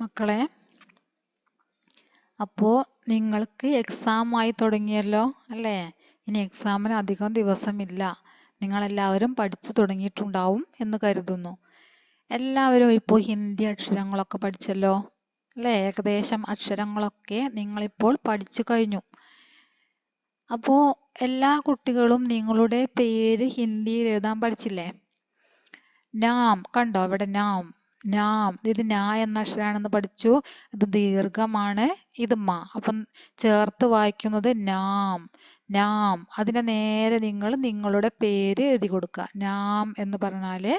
മക്കളെ, അപ്പോൾ നിങ്ങൾക്ക് എക്സാം ആയി തുടങ്ങിയല്ലോ അല്ലേ? ഇനി എക്സാമിന് അധികം ദിവസമില്ല. നിങ്ങളെല്ലാവരും പഠിച്ചു തുടങ്ങിയിട്ടുണ്ടാവും എന്ന് കരുതുന്നു. എല്ലാവരും ഇപ്പോൾ ഹിന്ദി അക്ഷരങ്ങളൊക്കെ പഠിച്ചല്ലോ അല്ലേ? ഏകദേശം അക്ഷരങ്ങളൊക്കെ നിങ്ങളിപ്പോൾ പഠിച്ചു കഴിഞ്ഞു. അപ്പോൾ എല്ലാ കുട്ടികളും നിങ്ങളുടെ പേര് ഹിന്ദിയിൽ എഴുതാൻ പഠിച്ചില്ലേ? നാം കണ്ടോ, ഇവിടെ നാം നാം ഇത് നാ എന്ന അക്ഷരമാണെന്ന് പഠിച്ചു. ഇത് ദീർഘമാണ്, ഇത് മ. അപ്പം ചേർത്ത് വായിക്കുന്നത് നാം നാം. അതിന്റെ നേരെ നിങ്ങൾ നിങ്ങളുടെ പേര് എഴുതി കൊടുക്കുക. നാം എന്ന് പറഞ്ഞാല്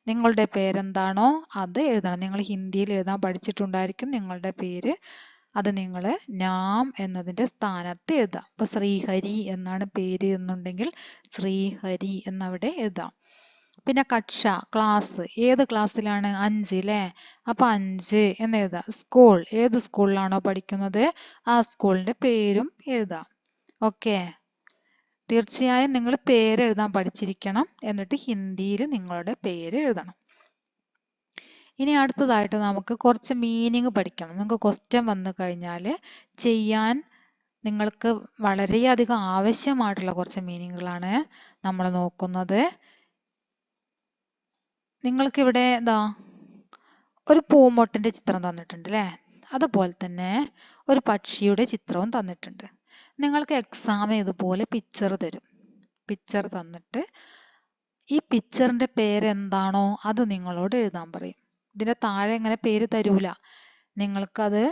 നിങ്ങളുടെ പേരെന്താണോ അത് എഴുതണം. നിങ്ങൾ ഹിന്ദിയിൽ എഴുതാൻ പഠിച്ചിട്ടുണ്ടായിരിക്കും നിങ്ങളുടെ പേര്. അത് നിങ്ങൾ നാം എന്നതിന്റെ സ്ഥാനത്ത് എഴുതാം. ഇപ്പൊ ശ്രീഹരി എന്നാണ് പേര് എന്നുണ്ടെങ്കിൽ ശ്രീഹരി എന്നവിടെ എഴുതാം. പിന്നെ കക്ഷ ക്ലാസ്, ഏത് ക്ലാസ്സിലാണ്? 5 അല്ലേ? അപ്പൊ 5 എന്ന് എഴുതാം. സ്കൂൾ, ഏത് സ്കൂളിലാണോ പഠിക്കുന്നത് ആ സ്കൂളിന്റെ പേരും എഴുതാം. ഓക്കെ, തീർച്ചയായും നിങ്ങൾ പേര് എഴുതാൻ പഠിച്ചിരിക്കണം. എന്നിട്ട് ഹിന്ദിയിൽ നിങ്ങളുടെ പേര് എഴുതണം. ഇനി അടുത്തതായിട്ട് നമുക്ക് കുറച്ച് മീനിങ് പഠിക്കണം. നിങ്ങൾക്ക് ക്വസ്റ്റ്യൻ വന്നു കഴിഞ്ഞാൽ ചെയ്യാൻ നിങ്ങൾക്ക് വളരെയധികം ആവശ്യമായിട്ടുള്ള കുറച്ച് മീനിങ്ങുകളാണ് നമ്മൾ നോക്കുന്നത്. നിങ്ങൾക്ക് ഇവിടെ എന്താ ഒരു പൂമൊട്ടിന്റെ ചിത്രം തന്നിട്ടുണ്ട് അല്ലേ? അതുപോലെ തന്നെ ഒരു പക്ഷിയുടെ ചിത്രവും തന്നിട്ടുണ്ട്. നിങ്ങൾക്ക് എക്സാം ഇതുപോലെ പിക്ചർ തരും. പിക്ചർ തന്നിട്ട് ഈ പിക്ചറിന്റെ പേര് എന്താണോ അത് നിങ്ങളോട് എഴുതാൻ പറയും. ഇതിന്റെ താഴെ ഇങ്ങനെ പേര് തരൂല. നിങ്ങൾക്കത്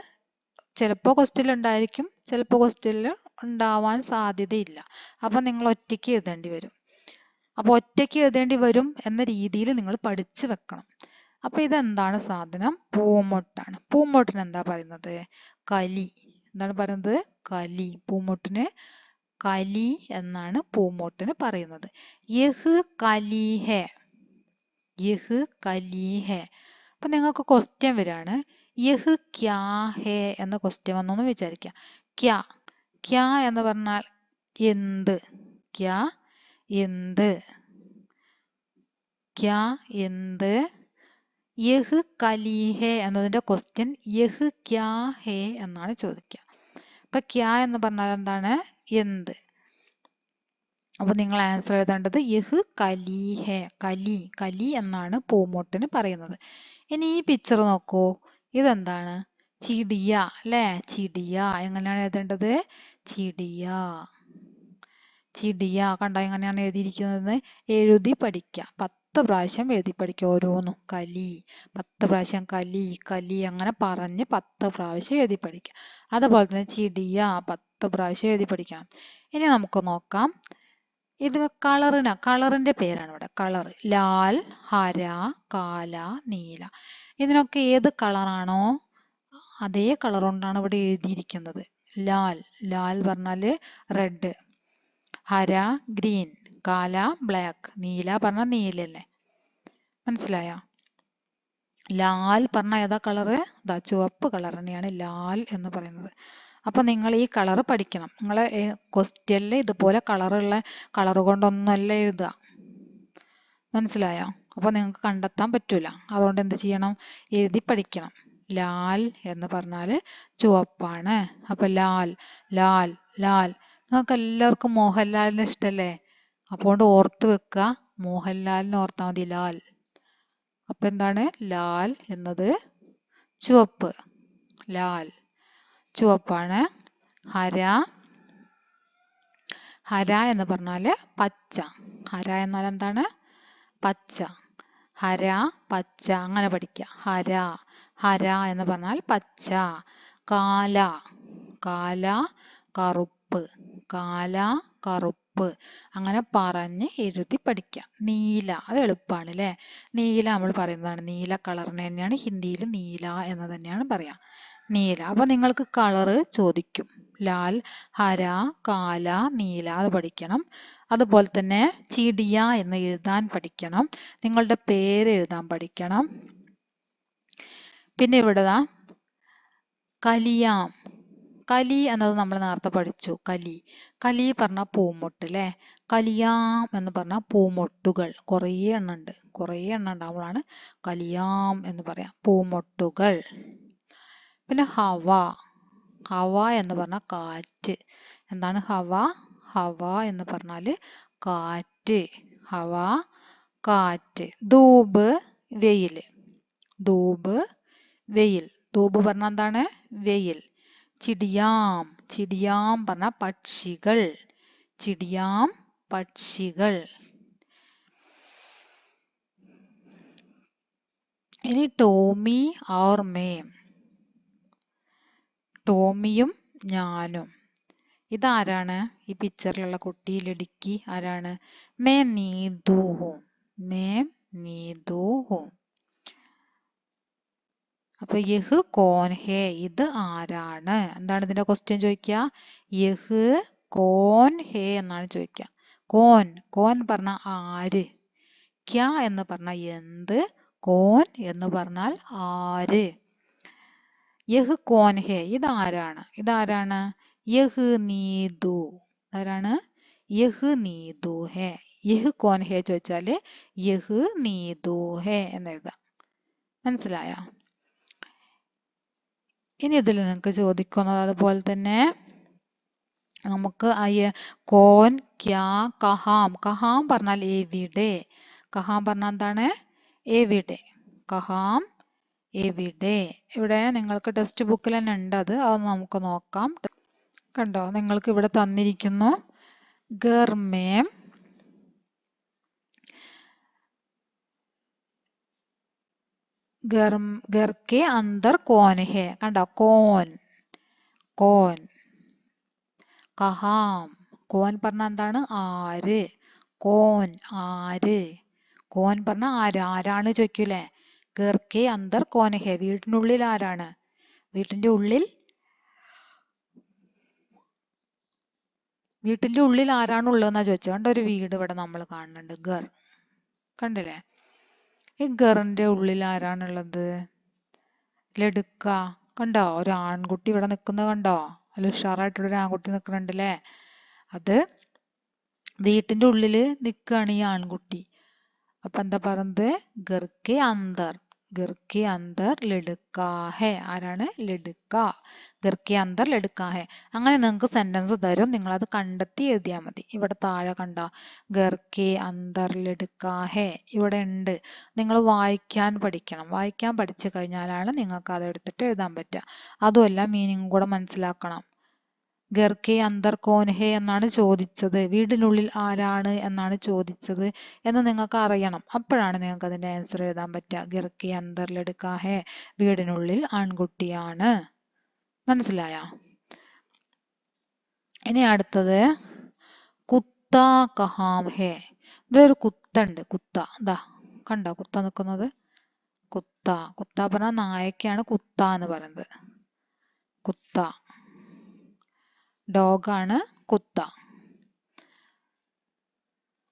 ചിലപ്പോൾ ക്വസ്റ്റ്യനിൽ ഉണ്ടായിരിക്കും, ചിലപ്പോൾ ക്വസ്റ്റ്യനിൽ ഉണ്ടാവാൻ സാധ്യതയില്ല. അപ്പൊ നിങ്ങൾ ഒറ്റയ്ക്ക് എഴുതേണ്ടി വരും. അപ്പൊ ഒറ്റയ്ക്ക് എഴുതേണ്ടി വരും എന്ന രീതിയിൽ നിങ്ങൾ പഠിച്ചു വെക്കണം. അപ്പൊ ഇതെന്താണ് സാധനം? പൂമൊട്ടാണ്. പൂമൊട്ടിന് എന്താ പറയുന്നത്? കലി. എന്താണ് പറയുന്നത്? കലി. പൂമൊട്ടിന് കലി എന്നാണ് പൂമൊട്ടിന് പറയുന്നത്. യഹ് കലി ഹെ, യഹ് കലി ഹെ. അപ്പൊ നിങ്ങൾക്ക് ക്വസ്റ്റ്യൻ വരാണ്, യഹ് ക്യാ ഹെ എന്ന ക്വസ്റ്റ്യൻ വന്നൊന്ന് വിചാരിക്കാം. ക്യാ, ക്യാ എന്ന് പറഞ്ഞാൽ എന്ത്? ക്യാ എന്ത്? ക്യാ എന്ത്? യഹ് കലി ഹെ എന്നതിന്റെ ക്വസ്റ്റ്യൻ യഹ് ക്യാ ഹെ എന്നാണ് ചോദിക്കുക. അപ്പൊ ക്യാ എന്ന് പറഞ്ഞാൽ എന്താണ്? എന്ത്. അപ്പൊ നിങ്ങൾ ആൻസർ എഴുതേണ്ടത് യഹ് കലി ഹെ. കലി, കലി എന്നാണ് പൂമൊട്ടിന് പറയുന്നത്. ഇനി ഈ പിക്ചർ നോക്കൂ, ഇതെന്താണ്? ചിടിയ അല്ലെ? ചിടിയ. എങ്ങനെയാണ് എഴുതേണ്ടത്? ചിടിയ. ചിടിയ കണ്ടോ എങ്ങനെയാണ് എഴുതിയിരിക്കുന്നത്? എഴുതി പഠിക്കുക. 10 പ്രാവശ്യം എഴുതി പഠിക്കുക ഓരോന്നും. കലി 10 പ്രാവശ്യം, കലി കലി അങ്ങനെ പറഞ്ഞ് 10 പ്രാവശ്യം എഴുതി പഠിക്കുക. അതുപോലെ തന്നെ ചിടിയ 10 പ്രാവശ്യം എഴുതി പഠിക്കണം. ഇനി നമുക്ക് നോക്കാം. ഇത് കളറിന്റെ പേരാണ് ഇവിടെ. കളർ ലാൽ, ഹര, കാല, നീല. ഇതിനൊക്കെ ഏത് കളറാണോ അതേ കളർ കൊണ്ടാണ് ഇവിടെ എഴുതിയിരിക്കുന്നത്. ലാൽ, ലാൽ പറഞ്ഞാല് റെഡ്. ഹര ഗ്രീൻ, കാല ബ്ലാക്ക്, നീല പറഞ്ഞാൽ നീലല്ലേ? മനസ്സിലായോ? ലാൽ പറഞ്ഞാൽ ഏതാ കളറ്? ഇതാ ചുവപ്പ് കളർ തന്നെയാണ് ലാൽ എന്ന് പറയുന്നത്. അപ്പൊ നിങ്ങൾ ഈ കളർ പഠിക്കണം. നിങ്ങളെ ക്വസ്റ്റ്യനിൽ ഇതുപോലെ കളർ കൊണ്ടൊന്നുമല്ല എഴുതുക. മനസ്സിലായോ? അപ്പൊ നിങ്ങൾക്ക് കണ്ടെത്താൻ പറ്റൂല. അതുകൊണ്ട് എന്ത് ചെയ്യണം? എഴുതി പഠിക്കണം. ലാൽ എന്ന് പറഞ്ഞാല് ചുവപ്പാണ്. അപ്പൊ ലാൽ ലാൽ ലാൽ. നിങ്ങൾക്ക് എല്ലാവർക്കും മോഹൻലാലിനെ ഇഷ്ടല്ലേ? അപ്പോൾ ഓർത്ത് വെക്കുക, മോഹൻലാലിനെ ഓർത്താൽ മതി, ലാൽ. അപ്പൊ എന്താണ്? ലാൽ എന്നത് ചുവപ്പ്. ലാൽ ചുവപ്പാണ്. ഹര, ഹര എന്ന് പറഞ്ഞാല് പച്ച. ഹര എന്നാൽ എന്താണ്? പച്ച. ഹര പച്ച, അങ്ങനെ പഠിക്കുക. ഹര, ഹര എന്ന് പറഞ്ഞാൽ പച്ച. കാല, കാല കറുപ്പ്. കാല കറുപ്പ്. അങ്ങനെ പറഞ്ഞ് എഴുതി പഠിക്കാം. നീല, അത് എളുപ്പമാണ് അല്ലേ? നീല നമ്മൾ പറയുന്നതാണ്. നീല കളറിന് തന്നെയാണ് ഹിന്ദിയിൽ നീല എന്ന് തന്നെയാണ് പറയാ. നീല. അപ്പൊ നിങ്ങൾക്ക് കളറ് ചോദിക്കും. ലാൽ, ഹര, കാല, നീല അത് പഠിക്കണം. അതുപോലെ തന്നെ ചിടിയ എന്ന് എഴുതാൻ പഠിക്കണം. നിങ്ങളുടെ പേര് എഴുതാൻ പഠിക്കണം. പിന്നെ ഇവിടെ കലിയാം. കലി എന്നത് നമ്മൾ നേരത്തെ പഠിച്ചു. കലി, കലി പറഞ്ഞ പൂമൊട്ട് അല്ലേ? കലിയാം എന്ന് പറഞ്ഞ പൂമൊട്ടുകൾ. കുറേ എണ്ണം ഉണ്ട്. കുറേ എണ്ണം ഉണ്ടാവുമ്പോഴാണ് കലിയാം എന്ന് പറയാം. പൂമൊട്ടുകൾ. പിന്നെ ഹവ. ഹവ എന്ന് പറഞ്ഞാൽ കാറ്റ്. എന്താണ് ഹവ? ഹവ എന്ന് പറഞ്ഞാൽ കാറ്റ്. ഹവ കാറ്റ്. ധൂപ് വെയിൽ. ധൂപ് വെയിൽ. ധൂപ് പറഞ്ഞാൽ എന്താണ്? വെയിൽ. ചിടിയാം. ചിടിയാം പറഞ്ഞാൽ പക്ഷികൾ. ചിടിയാം പക്ഷികൾ. ഇനി ടോമി ഓർ മേം. ടോമിയും ഞാനും. ഇതാരാണ്? ഈ പിക്ചറിലുള്ള കുട്ടി ലടുക്കി ആരാണ്? മേ നീതു ഹൂം. മേം നീതു ഹൂം. അപ്പൊ യഹ് കോൻ ഹേ, ഇത് ആരാണ്? എന്താണ് ഇതിന്റെ ക്വസ്റ്റ്യൻ ചോദിക്കുക? യഹ് കോൻ ഹേ എന്നാണ് ചോദിക്കുക. കോൻ. കോൻ പറഞ്ഞ ആര്. ക്യാ എന്ന് പറഞ്ഞാൽ എന്ത്. കോൻ എന്ന് പറഞ്ഞാൽ ആര്. യഹ് കോൻ ഹേ, ഇതാരാണ്? ഇതാരാണ്? യഹ് നീതു. ആരാണ്? യഹ് നീതു ഹേ. യഹ് കോൻ ഹേ ചോദിച്ചാല് യഹ് നീതു ഹേ എന്ന് എഴുതാം. മനസ്സിലായോ? ഇനി ഇതിൽ നിങ്ങൾക്ക് ചോദിക്കുന്നത് അതുപോലെ തന്നെ നമുക്ക് കോൻ, ക്യാ, കഹാം. കഹാം പറഞ്ഞാൽ എവിടെ. കഹാം പറഞ്ഞാൽ എന്താണ്? എവിടെ. കഹാം എവിടെ. ഇവിടെ നിങ്ങൾക്ക് ടെക്സ്റ്റ് ബുക്കിൽ തന്നെ ഉണ്ട് അത്. അതൊന്ന് നമുക്ക് നോക്കാം. കണ്ടോ? നിങ്ങൾക്ക് ഇവിടെ തന്നിരിക്കുന്നു ഘർ മേം घर के अंदर कौन है. കണ്ടോ? കോൻ. കോൻ. കഹാം. കോൻ പറഞ്ഞാൽ എന്താണ്? ആര്. കോൻ ആര്. കോൻ പറഞ്ഞാൽ ആര്. ആരാണ് ചോദിക്കൂലേ? ഘർ കെ അന്തർ കോൻ ഹെ, വീട്ടിനുള്ളിൽ ആരാണ്. വീട്ടിന്റെ ഉള്ളിൽ ആരാണുള്ളതെന്നാ ചോദിച്ചത്. കണ്ടോ? ഒരു വീട് ഇവിടെ നമ്മൾ കാണുന്നുണ്ട്. ഘർ. കണ്ടില്ലേ? ഈ ഘറിന്റെ ഉള്ളിൽ ആരാണുള്ളത്? ലടുക്ക. കണ്ടോ? ഒരു ആൺകുട്ടി ഇവിടെ നിൽക്കുന്നത് കണ്ടോ? നല്ല ഉഷാറായിട്ടുള്ളൊരു ആൺകുട്ടി നിൽക്കുന്നുണ്ടല്ലേ? അത് വീട്ടിന്റെ ഉള്ളില് നിൽക്കുകയാണ് ഈ ആൺകുട്ടി. അപ്പൊ എന്താ പറയുന്നത്? ഘർക്കെ അന്തർ. ഘർക്കെ അന്തർ ലടുക്കാ ഹെ. ആരാണ്? ലടുക്ക. ഘർക്കെ അന്തർ ലടുക്കാ ഹെ. അങ്ങനെ നിങ്ങൾക്ക് സെന്റൻസ് തരും. നിങ്ങൾ അത് കണ്ടെത്തി എഴുതിയാൽ മതി. ഇവിടെ താഴെ കണ്ടോ? ഘർക്കെ അന്തർ ലടുക്കാ ഹെ. ഇവിടെ ഉണ്ട്. നിങ്ങൾ വായിക്കാൻ പഠിക്കണം. വായിക്കാൻ പഠിച്ചു കഴിഞ്ഞാലാണ് നിങ്ങൾക്ക് അത് എടുത്തിട്ട് എഴുതാൻ പറ്റുക. അതുമല്ല മീനിങ് കൂടെ മനസ്സിലാക്കണം. ഘർക്കെ അന്തർ കോൻ ഹെ എന്നാണ് ചോദിച്ചത്. വീടിനുള്ളിൽ ആരാണ് എന്നാണ് ചോദിച്ചത് എന്ന് നിങ്ങൾക്ക് അറിയണം. അപ്പോഴാണ് നിങ്ങൾക്ക് അതിന്റെ ആൻസർ എഴുതാൻ പറ്റുക. ഘർക്കെ അന്തർ ലടുക്കാ ഹെ, വീടിനുള്ളിൽ ആൺകുട്ടിയാണ്. മനസ്സിലായോ? ഇനി അടുത്തത് കുത്ത കഹാം ഹെ. ഇതൊരു കുത്തുണ്ട്. കുത്ത. ഇതാ കണ്ടോ? കുത്ത നിൽക്കുന്നത്. കുത്ത. കുത്ത പറഞ്ഞാൽ നായക്കാണ് കുത്ത എന്ന് പറയുന്നത്. കുത്ത. ഡോഗാണ് കുത്ത.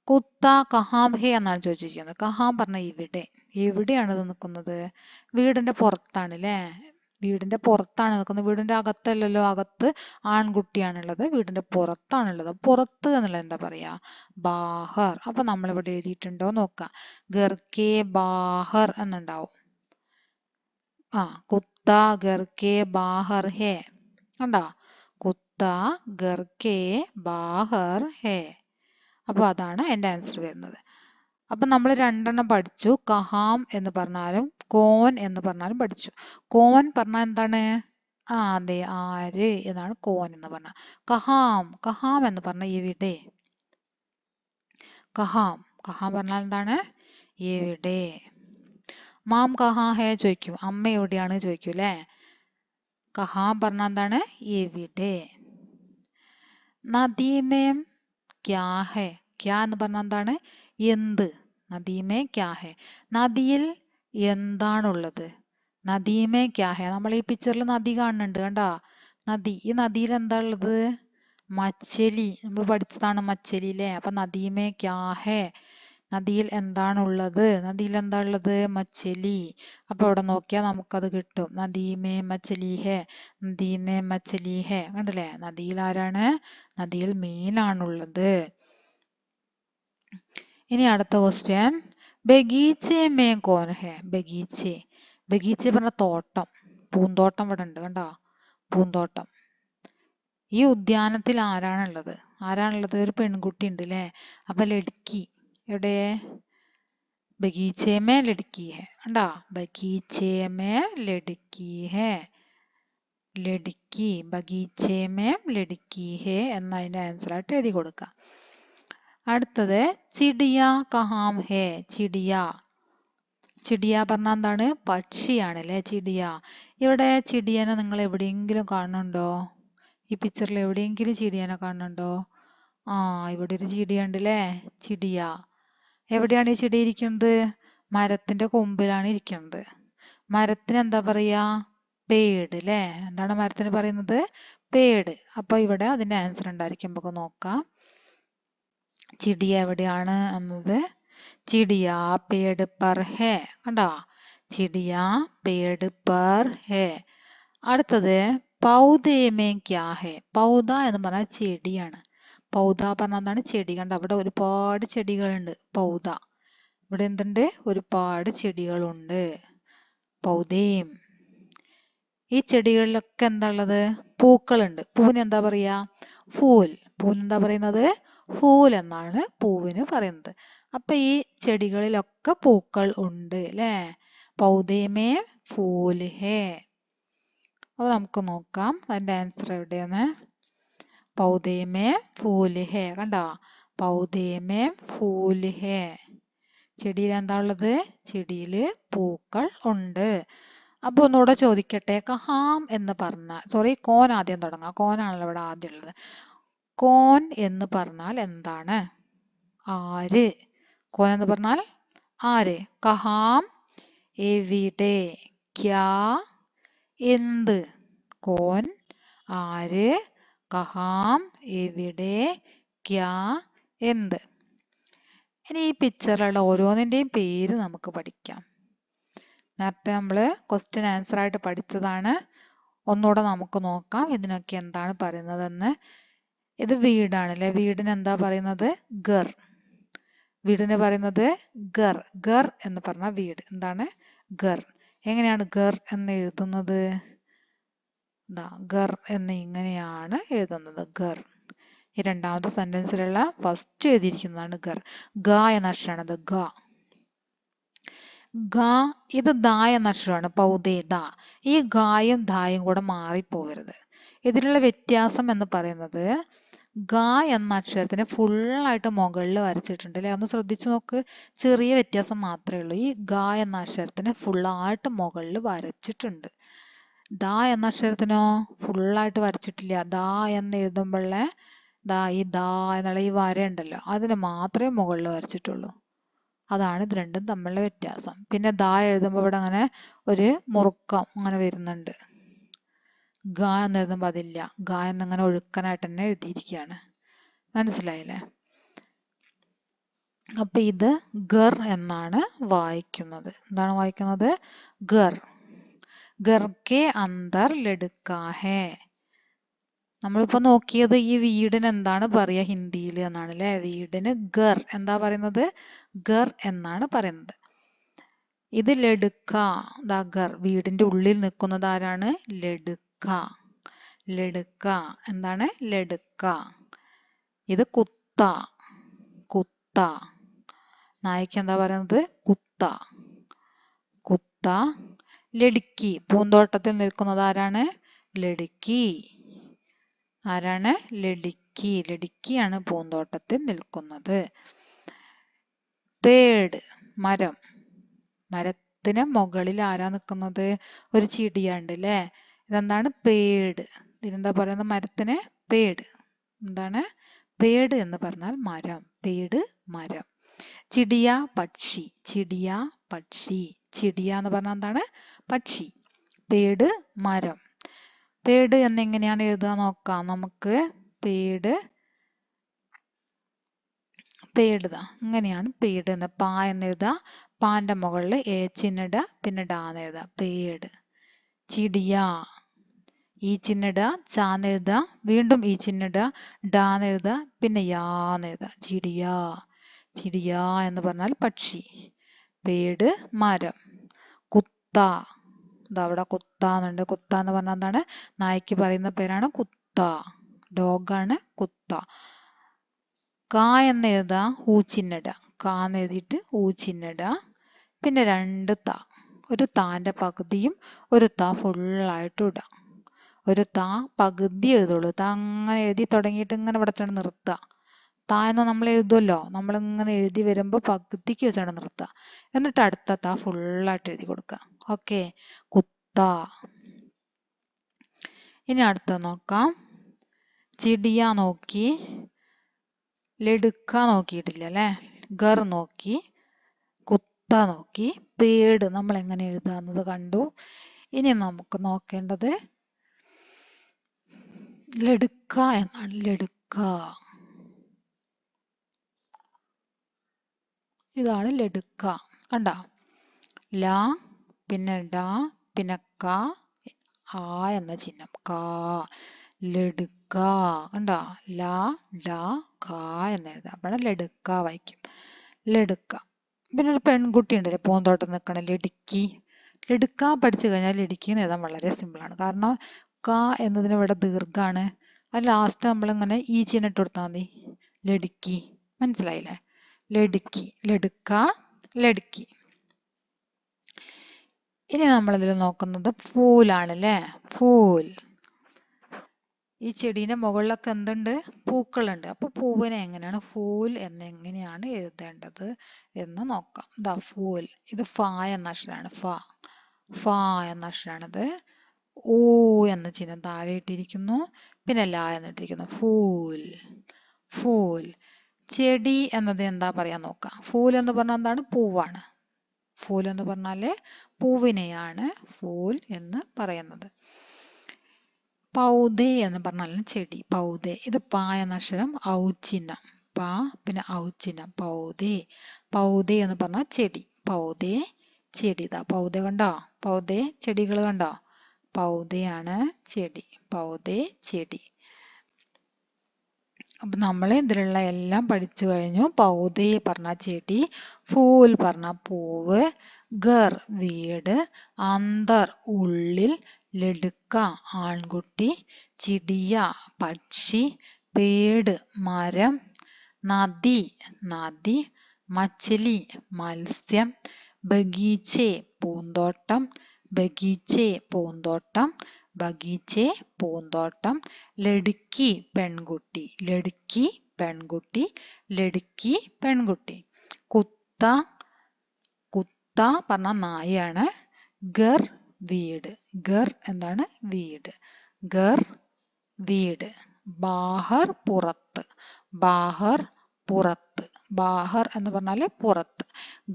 കുത്ത കഹാം ഹെ എന്നാണ് ചോദിച്ചിരിക്കുന്നത്. കഹാം പറഞ്ഞ ഇവിടെ. എവിടെയാണ് ഇത് നിൽക്കുന്നത്? വീടിന്റെ പുറത്താണ് അല്ലേ? വീടിന്റെ പുറത്താണ് നിൽക്കുന്നത്. വീടിന്റെ അകത്തല്ലല്ലോ. അകത്ത് ആൺകുട്ടിയാണുള്ളത്. വീടിന്റെ പുറത്താണുള്ളത്. പുറത്ത് എന്നുള്ളത് എന്താ പറയാ? ബാഹർ. അപ്പൊ നമ്മൾ ഇവിടെ എഴുതിയിട്ടുണ്ടോ നോക്കാം. ഘർക്കെ ബാഹർ എന്നുണ്ടാവും. കുത്ത ഘർക്കെ ബാഹർ ഹെ. കണ്ടോ? കുത്ത ഘർക്കെ ബാഹർ ഹെ. അപ്പൊ അതാണ് എൻ്റെ ആൻസർ വരുന്നത്. അപ്പൊ നമ്മൾ രണ്ടെണ്ണം പഠിച്ചു. കഹാം എന്ന് പറഞ്ഞാലും കോൻ എന്ന് പറഞ്ഞാലും പഠിച്ചു. കോൻ പറഞ്ഞാൽ എന്താണ്? അതെ, ആര് എന്നാണ് കോൻ എന്ന് പറഞ്ഞാൽ. കഹാം. കഹാം എന്ന് പറഞ്ഞാൽ എവിടെ. കഹാം. കഹാം പറഞ്ഞാൽ എന്താണ്? എവിടെ. മാം കഹാ ഹേ ചോദിക്കും. അമ്മ എവിടെയാണ് ചോദിക്കും അല്ലേ? കഹാം പറഞ്ഞാൽ എന്താണ്? എവിടെ. നദീമേം ക്യാ ഹേ. ക്യാ എന്ന് പറഞ്ഞാൽ എന്താണ്? എന്ത്. നദീമേ ക്യാ ഹേ. നദിയിൽ എന്താണുള്ളത്. നദീമേ ക്യാ ഹേ. നമ്മൾ ഈ പിക്ചറിൽ നദി കാണുന്നുണ്ട്. കണ്ടോ? നദി. ഈ നദിയിൽ എന്താ ഉള്ളത്? മച്ചലി. നമ്മൾ പഠിച്ചതാണ് മച്ചലി അല്ലേ? അപ്പൊ നദീമേ ക്യാ ഹേ. നദിയിൽ എന്താണുള്ളത്? നദിയിൽ എന്താ ഉള്ളത്? മച്ചലി. അപ്പൊ ഇവിടെ നോക്കിയാൽ നമുക്കത് കിട്ടും. നദീമേ മച്ചലി ഹേ. നദീമേ മച്ചലി ഹേ. കണ്ടില്ലേ? നദിയിൽ ആരാണ്? നദിയിൽ മീനാണുള്ളത്. ഇനി അടുത്ത ക്വസ്റ്റ്യൻ. ബഗീച്ചെ മേ കോൻ ഹേ. ബഗീച്ചെ. ബഗീച്ചെ പറഞ്ഞ തോട്ടം. പൂന്തോട്ടം ഇവിടെ ഉണ്ട് കണ്ടോ, പൂന്തോട്ടം. ഈ ഉദ്യാനത്തിൽ ആരാണുള്ളത്? ഒരു പെൺകുട്ടി ഉണ്ട് അല്ലേ? അപ്പൊ ലടുക്കി എവിടെ? ബഗീച്ചേ മേ ലടുക്കി ഹെ കണ്ടോ, ബഗീച്ചേ മേ ലടുക്കി ഹെ, ലടുക്കി ബഗീച്ചേ മേ ലടുക്കി ഹെ എന്ന അതിന്റെ ആൻസർ ആയിട്ട് എഴുതി കൊടുക്കാം. അടുത്തത് ചിടിയ കഹാം ഹെ. ചിടിയ പറഞ്ഞാൽ എന്താണ്? പക്ഷിയാണ് അല്ലെ ചിടിയ. ഇവിടെ ചിടിയനെ നിങ്ങൾ എവിടെയെങ്കിലും കാണുന്നുണ്ടോ? ഈ പിക്ചറിൽ എവിടെയെങ്കിലും ചിടിയനെ കാണുന്നുണ്ടോ? ഇവിടെ ഒരു ചിടിയ ഉണ്ട് അല്ലേ, ചിടിയ. എവിടെയാണ് ഈ ചെടി ഇരിക്കുന്നത്? മരത്തിന്റെ കൊമ്പിലാണ് ഇരിക്കുന്നത്. മരത്തിന് എന്താ പറയാ? പേട് അല്ലേ? എന്താണ് മരത്തിന് പറയുന്നത്? പേട്. അപ്പൊ ഇവിടെ അതിന്റെ ആൻസർ ഉണ്ടായിരിക്കും, നമുക്ക് നോക്കാം. ചിടിയ എവിടെയാണ് എന്നത്? ചിടിയ പേട് പർ ഹേ കണ്ടോ, ചിടിയ പേട് പർ ഹേ. അടുത്തത് പൗതേമേ ക്യാ ഹേ. പൗത എന്ന് പറഞ്ഞാൽ ചെടിയാണ്. പൗത പറഞ്ഞാൽ എന്താണ്? ചെടി. കണ്ടോ അവിടെ ഒരുപാട് ചെടികളുണ്ട്. പൗത ഇവിടെ എന്തുണ്ട്? ഒരുപാട് ചെടികളുണ്ട്. പൗതേം. ഈ ചെടികളിലൊക്കെ എന്താ ഉള്ളത്? പൂക്കളുണ്ട്. പൂവിന് എന്താ പറയാ? ഫൂൽ. പൂവിന് എന്താ പറയുന്നത്? ഫൂൽ എന്നാണ് പൂവിന് പറയുന്നത്. അപ്പൊ ഈ ചെടികളിലൊക്കെ പൂക്കൾ ഉണ്ട് അല്ലേ? പൗതേമേ ഫൂൽ ഹേ. അപ്പൊ നമുക്ക് നോക്കാം അതിന്റെ ആൻസർ എവിടെയാണ്. പൗതേമേ ഫൂൽ ഹേ കണ്ടോ, പൗതേമേ ഫൂൽ ഹേ. ചെടിയിൽ എന്താ ഉള്ളത്? ചെടിയില് പൂക്കൾ ഉണ്ട്. അപ്പൊ ഒന്നുകൂടെ ചോദിക്കട്ടെ, കഹാം എന്ന് പറഞ്ഞാൽ, കോൻ ആദ്യം തുടങ്ങാം. കോനാണല്ലോ ഇവിടെ ആദ്യം ഉള്ളത്. കോൻ എന്ന് പറഞ്ഞാൽ എന്താണ്? ആര്. കോൻ എന്ന് പറഞ്ഞാൽ ആര്? കഹാം എവിടെ, ക്യാ എന്ത്. കോൻ ആര്, കഹാം എവിടെ, ക്യാ എന്ത്. ഇനി ഈ പിക്ചറിലുള്ള ഓരോന്നിന്റെയും പേര് നമുക്ക് പഠിക്കാം. നേരത്തെ നമ്മൾ ക്വസ്റ്റ്യൻ ആൻസർ ആയിട്ട് പഠിച്ചതാണ്. ഒന്നുകൂടെ നമുക്ക് നോക്കാം ഇതിനൊക്കെ എന്താണ് പറയുന്നതെന്ന്. ഇത് വീടാണ് അല്ലെ? വീടിന് എന്താ പറയുന്നത്? ഗർ. വീടിന് പറയുന്നത് ഗർ. ഗർ എന്ന് പറഞ്ഞാൽ വീട്. എന്താണ്? ഗർ. എങ്ങനെയാണ് ഗർ എന്ന് എഴുതുന്നത്? ഗർ എന്ന് ഇങ്ങനെയാണ് എഴുതുന്നത്, ഗർ. ഈ രണ്ടാമത്തെ സെന്റൻസിലുള്ള ഫസ്റ്റ് എഴുതിയിരിക്കുന്നതാണ് ഗർ. ഗ എന്ന അക്ഷരമാണത്, ഗ. ഗ. ഇത് ദ എന്ന അക്ഷരമാണ്, പൗതേ ദ. ഈ ഗായും ധായും കൂടെ മാറിപ്പോവരുത്. ഇതിലുള്ള വ്യത്യാസം എന്ന് പറയുന്നത്, ഗ എന്ന അക്ഷരത്തിന് ഫുള്ളായിട്ട് മുകളിൽ വരച്ചിട്ടുണ്ട് അല്ലെ? ഒന്ന് ശ്രദ്ധിച്ചു നോക്ക്, ചെറിയ വ്യത്യാസം മാത്രമേ ഉള്ളൂ. ഈ ഗ എന്ന അക്ഷരത്തിന് ഫുള്ളായിട്ട് മുകളിൽ വരച്ചിട്ടുണ്ട്. ദ എന്ന അക്ഷരത്തിനോ ഫുള്ളായിട്ട് വരച്ചിട്ടില്ല. ദ എന്ന് എഴുതുമ്പോഴേ ഈ ദ എന്നുള്ള ഈ വര ഉണ്ടല്ലോ, അതിന് മാത്രമേ മുകളിൽ വരച്ചിട്ടുള്ളൂ. അതാണ് ഇത് രണ്ടും തമ്മിലുള്ള വ്യത്യാസം. പിന്നെ ദ എഴുതുമ്പോൾ ഇവിടെ അങ്ങനെ ഒരു മുറുക്കം അങ്ങനെ വരുന്നുണ്ട്. ഗ എന്ന് എഴുതുമ്പോൾ അതില്ല. ഗ എന്നിങ്ങനെ ഒഴുക്കനായിട്ട് തന്നെ എഴുതിയിരിക്കുകയാണ്. മനസ്സിലായില്ലേ? അപ്പൊ ഇത് ഗർ എന്നാണ് വായിക്കുന്നത്. എന്താണ് വായിക്കുന്നത്? ഗർ. ഗർ കെ അന്തർ ലഡ്കാ ഹേ. നമ്മളിപ്പോ നോക്കിയത് ഈ വീടിന് എന്താണ് പറയാ ഹിന്ദിയിൽ എന്നാണ് അല്ലെ? വീടിന് ഗർ എന്താ പറയുന്നത്? ഗർ എന്നാണ് പറയുന്നത്. ഇത് ലഡ്ക, ഗർ. വീടിന്റെ ഉള്ളിൽ നിൽക്കുന്നത് ആരാണ്? ലഡ്ക. ലഡ്ക എന്താണ്? ലഡ്ക. ഇത് കുത്ത. കുത്ത. നായ്ക്ക് എന്താ പറയുന്നത്? കുത്ത. കുത്ത. ലഡ്കി. പൂന്തോട്ടത്തിൽ നിൽക്കുന്നത് ആരാണ്? ലഡ്കി. ആരാണ്? ലഡ്കി. ലഡ്കിയാണ് പൂന്തോട്ടത്തിൽ നിൽക്കുന്നത്. പേട്. മരം. മരത്തിന് മുകളിൽ ആരാ നിൽക്കുന്നത്? ഒരു ചിടിയുണ്ട് അല്ലേ? ഇതെന്താണ്? പേട്. ഇതിനെന്താ പറയുന്നത്? മരത്തിന് പേട്. എന്താണ്? പേട് എന്ന് പറഞ്ഞാൽ മരം. പേട് മരം. ചിടിയ പക്ഷി. ചിടിയ പക്ഷി. ചിടിയ എന്ന് പറഞ്ഞാൽ എന്താണ്? പക്ഷി. പേട് മരം. പേട് എന്നെങ്ങനെയാണ് എഴുതുക നോക്കാം നമുക്ക്. പേട് ഇങ്ങനെയാണ് പേട് എന്ന്. പാ എന്ന് എഴുതുക. പാന്റെ മുകളിൽ എ ചിഹ്നിട, പിന്നെ ഡാ എന്ന് എഴുതുക. പേട്. ചിടിയ. ഈ ചിഹ്നിട, ചാന്ന് എഴുതുക, വീണ്ടും ഈ ചിഹ്നിട, ഡാ എന്ന് എഴുതുക, പിന്നെ യാ എന്ന് എഴുതുക. ചിടിയ. ചിടിയ എന്ന് പറഞ്ഞാൽ പക്ഷി. പേട് മരം. കുത്ത. ഇതാ അവിടെ കുത്ത എന്നുണ്ട്. കുത്ത എന്ന് പറഞ്ഞാൽ എന്താണ്? നായ്ക്ക് പറയുന്ന പേരാണ് കുത്ത. ഡോഗാണ് കുത്ത. കാ എന്ന് എഴുതാ, ഊച്ചിന്നിട. കാ എന്ന് എഴുതിയിട്ട് ഊച്ചിന്നിട. പിന്നെ 2 താ. ഒരു താന്റെ പകുതിയും ഒരു താ ഫുള്ളായിട്ടും ഇടാം. ഒരു താ പകുതി എഴുതുള്ളൂ. താ അങ്ങനെ എഴുതി തുടങ്ങിയിട്ട് ഇങ്ങനെ ഇവിടെ നിർത്തുക. താ എന്ന് നമ്മൾ എഴുതുമല്ലോ, നമ്മൾ ഇങ്ങനെ എഴുതി വരുമ്പോൾ പകുതിക്ക് വെച്ചാണ് നിർത്തുക. എന്നിട്ട് അടുത്ത താ ഫുള്ളായിട്ട് എഴുതി കൊടുക്കുക. ഓക്കെ, കുത്ത. ഇനി അടുത്ത നോക്കാം. ചിടിയ നോക്കി, ലഡുക്ക നോക്കിയിട്ടില്ല അല്ലേ? ഗർ നോക്കി, കുത്ത നോക്കി, പേട് നമ്മൾ എങ്ങനെ എഴുതാന്നത് കണ്ടു. ഇനി നമുക്ക് നോക്കേണ്ടത് ലഡുക്ക എന്നാണ്. ലഡുക്ക, ഇതാണ് ലഡുക്ക. കണ്ട, ല, പിന്നെ ഡ, പിന്നെ ക, ആ എന്ന ചിഹ്നം. കാ, ലഡുക്ക. കണ്ട, ല, ഡ, ക എന്ന് എഴുതാം. അപ്പോൾ ലഡുക്ക വായിക്കും. ലഡുക്ക. പിന്നെ ഒരു പെൺകുട്ടി ഉണ്ടല്ലേ പൂന്തോട്ടം നിൽക്കണ, ലടുക്കി. ലടുക്ക പഠിച്ചു കഴിഞ്ഞാൽ ലടുക്കി എന്ന് എഴുതാൻ വളരെ സിമ്പിളാണ്. കാരണം ക എന്നതിന് ഇവിടെ ദീർഘാണ്. അത് ലാസ്റ്റ് നമ്മളിങ്ങനെ ഈ ചിഹ്നം ഇട്ട് കൊടുത്താൽ മതി. ലടുക്കി. മനസ്സിലായില്ലേ? ലടുക്കി, ലടുക്ക, ലടുക്കി. ഇനി നമ്മളിതിൽ നോക്കുന്നത് ഫൂലാണല്ലേ? ഫൂൽ. ഈ ചെടീന്റെ മുകളിലൊക്കെ എന്തുണ്ട്? പൂക്കളുണ്ട്. അപ്പൊ പൂവിനെ എങ്ങനെയാണ് ഫൂൽ എന്നെങ്ങനെയാണ് എഴുതേണ്ടത് എന്ന് നോക്കാം. ദാ ഫൂൽ. ഇത് ഫ എന്ന അക്ഷരമാണ്. ഫ എന്ന അക്ഷരമാണിത്. ഊ എന്ന ചിഹ്നം താഴെ ഇട്ടിരിക്കുന്നു. പിന്നെ ല എന്നിട്ടിരിക്കുന്നു. ഫൂൽ, ഫൂൽ. ചെടി എന്നത് എന്താ പറയാൻ നോക്കാം. ഫൂൽ എന്ന് പറഞ്ഞാൽ എന്താണ്? പൂവാണ്. ഫൂൽ എന്ന് പറഞ്ഞാല് പൂവിനെയാണ് ഫൂൽ എന്ന് പറയുന്നത്. പൗധെ എന്ന് പറഞ്ഞാലും ചെടി. പൗധെ. ഇത് പ എന്ന അക്ഷരം ഔച്ചിഹ്നം. പ പിന്നെ ഔച്ചിഹ്നം. പൗധെ. പൗധെ എന്ന് പറഞ്ഞാൽ ചെടി. പൗധെ, ചെടി. ഇതാ പൗധെ കണ്ടോ? പൗധെ ചെടികൾ കണ്ടോ? പൗധയാണ് ചെടി. പൗധെ, ചെടി. അപ്പൊ നമ്മൾ ഇതിലുള്ള എല്ലാം പഠിച്ചു കഴിഞ്ഞു. പൗധെ പറഞ്ഞ ചെടി, ഫൂൽ പറഞ്ഞ പൂവ്, ഗർ വീട്, അന്തർ ഉള്ളിൽ, ലഡുക്ക ആൺകുട്ടി, ചിടിയ പക്ഷി, പേട് മരം, നദി നദി, മച്ചലി മത്സ്യം, ബഗീച്ചെ പൂന്തോട്ടം, ബഗീച്ചെ പൂന്തോട്ടം, ബഗീച്ചെ പൂന്തോട്ടം, ലടുക്കി പെൺകുട്ടി, ലടുക്കി പെൺകുട്ടി, ലടുക്കി പെൺകുട്ടി. കുത്ത, കുത്ത പറഞ്ഞ നായയാണ്. ഗർ വീട്. ഗർ എന്താണ്? വീട്. ഗർ വീട്. ബാഹർ പുറത്ത്. ബാഹർ പുറത്ത്. ബാഹർ എന്ന് പറഞ്ഞാല് പുറത്ത്.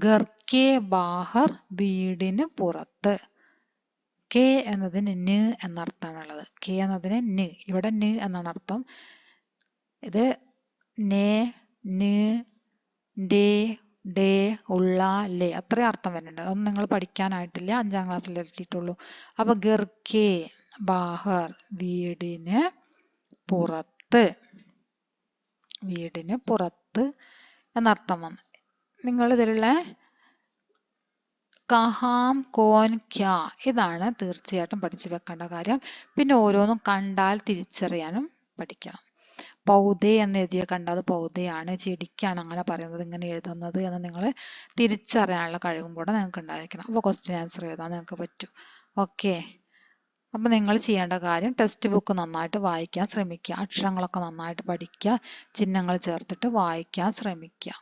ഗർ കെ ബാഹർ വീടിന് പുറത്ത്. കെ എന്നതിന് ന് എന്നർത്ഥമാണുള്ളത്. കെ എന്നതിന് ന്. ഇവിടെ ന് എന്നാണ് അർത്ഥം. ഇത് നേ, ന്, ഡേ, ഡേ, ഉള്ള, ലേ അത്രയും അർത്ഥം വരുന്നുണ്ട്. അതൊന്നും നിങ്ങൾ പഠിക്കാനായിട്ടില്ല. 5ാം ക്ലാസ്സിൽ എത്തിയിട്ടുള്ളൂ. അപ്പൊ ഗർക്കെ ബാഹർ വീടിന് പുറത്ത്. വീടിന് പുറത്ത് എന്നർത്ഥം വന്നു. നിങ്ങൾ ഇതിലുള്ള കഹാം, കോൻ, ക്യാ ഇതാണ് തീർച്ചയായിട്ടും പഠിച്ചു വെക്കേണ്ട കാര്യം. പിന്നെ ഓരോന്നും കണ്ടാൽ തിരിച്ചറിയാനും പഠിക്കണം. പൗധെ എന്ന് എഴുതിയ കണ്ടാൽ അത് പൗധയാണ്, ചെടിക്കാണ് അങ്ങനെ പറയുന്നത്, ഇങ്ങനെ എഴുതുന്നത് എന്ന് നിങ്ങൾ തിരിച്ചറിയാനുള്ള കഴിവും കൂടെ നിങ്ങൾക്ക് ഉണ്ടായിരിക്കണം. അപ്പോൾ ക്വസ്റ്റ്യൻ ആൻസർ എഴുതാൻ നിങ്ങൾക്ക് പറ്റും. ഓക്കെ. അപ്പം നിങ്ങൾ ചെയ്യേണ്ട കാര്യം ടെക്സ്റ്റ് ബുക്ക് നന്നായിട്ട് വായിക്കാൻ ശ്രമിക്കുക. അക്ഷരങ്ങളൊക്കെ നന്നായിട്ട് പഠിക്കുക. ചിഹ്നങ്ങൾ ചേർത്തിട്ട് വായിക്കാൻ ശ്രമിക്കുക.